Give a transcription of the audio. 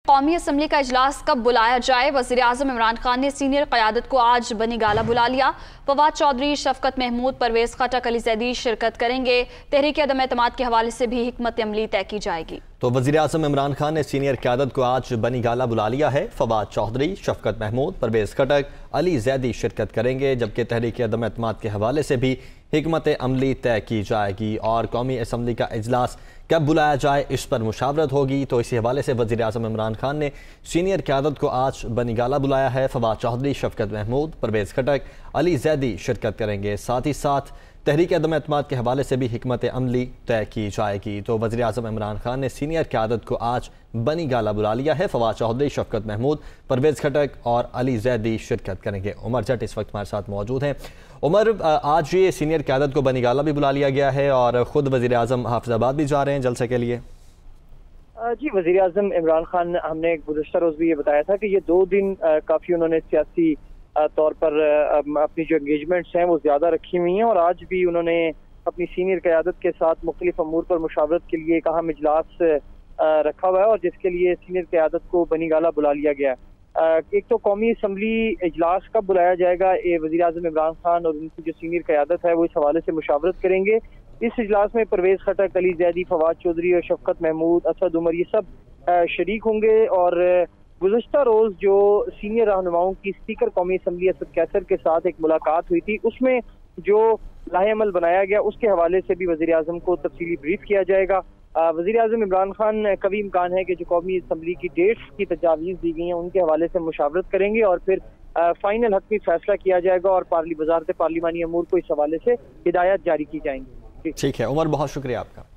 कौमी असम्बली का इजलास कब बुलाया जाए, वज़ीर-ए-आज़म इमरान खान ने सीनियर क़यादत को आज बनी गाला बुला लिया। फवाद चौधरी, शफकत महमूद, परवेज़ खटक, अली ज़ैदी शिरकत करेंगे। तहरीक अदम एतमाद के हवाले से भी हिकमत अमली तय की जाएगी। तो वज़ीर-ए-आज़म इमरान खान ने सीनियर क़यादत को आज बनी गाला बुला लिया है। फवाद चौधरी, शफकत महमूद, परवेज़ खटक, अली ज़ैदी शिरकत करेंगे, जबकि तहरीक अदम एतमाद के हवाले से भी हिकमत अमली तय की जाएगी। और कौमी असम्बली का इजलास कब बुलाया जाए, इस पर मुशावरत होगी। तो इसी हवाले से वज़ीर-ए-आज़म इमरान खान ने सीनियर क़यादत को आज बनी गाला बुलाया है। फवाद चौधरी, शफकत महमूद, परवेज़ खटक, अली ज़ैदी शिरकत करेंगे। साथ ही साथ तहरीक अदम एतमाद के हवाले से भी हिकमत अमली तय की जाएगी। तो वज़ीर-ए-आज़म इमरान खान ने सीनियर क़यादत को आज बनी गाला बुला लिया है। फवाद चौधरी, शफकत महमूद, परवेज़ खटक और अली ज़ैदी शिरकत करेंगे। उमर जट इस वक्त हमारे साथ मौजूद हैं। उमर, आज ये सीनियर क़यादत को बनी गाला भी बुला लिया गया है और ख़ुद वज़ीर-ए-आज़म हाफिज़ाबाद भी जा रहे हैं जलसे के लिए। जी, वज़ीर-ए-आज़म इमरान खान, हमने गुज़श्ता रोज़ भी ये बताया था कि ये 2 दिन काफ़ी उन्होंने सियासी तौर पर अपनी जो एंगेजमेंट्स हैं वो ज़्यादा रखी हुई हैं, और आज भी उन्होंने अपनी सीनियर क़यादत के साथ मुख्तलिफ अमूर पर मुशावरत के लिए एक अहम इजलास रखा हुआ है, और जिसके लिए सीनियर क़यादत को बनी गाला बुला लिया गया है। एक तो कौमी असम्बली इजलास कब बुलाया जाएगा, ये वज़ीर-ए-आज़म इमरान खान और उनकी जो सीनियर क़यादत है वो इस हवाले से मुशावरत करेंगे। इस इजलास में परवेज़ खटक, अली ज़ैदी, फवाद चौधरी और शफकत महमूद, असद उमर, ये सब शरीक होंगे। और गुज़श्ता रोज़ जो सीनियर रहनुमाओं की स्पीकर कौमी असम्बली असद कैसर के साथ एक मुलाकात हुई थी, उसमें जो लाहेअमल बनाया गया उसके हवाले से भी वज़ीर-ए-आज़म को तफसीली ब्रीफ किया जाएगा। वज़ीर-ए-आज़म इमरान खान कभी इम्कान है कि जो कौमी असम्बली की डेट्स की तजावीज़ दी गई हैं उनके हवाले से मुशावरत करेंगे, और फिर फाइनल हतमी फैसला किया जाएगा और वज़ारत पार्लिमानी अमूर को इस हवाले से हिदायत जारी की जाएंगी। ठीक है उमर, बहुत शुक्रिया आपका।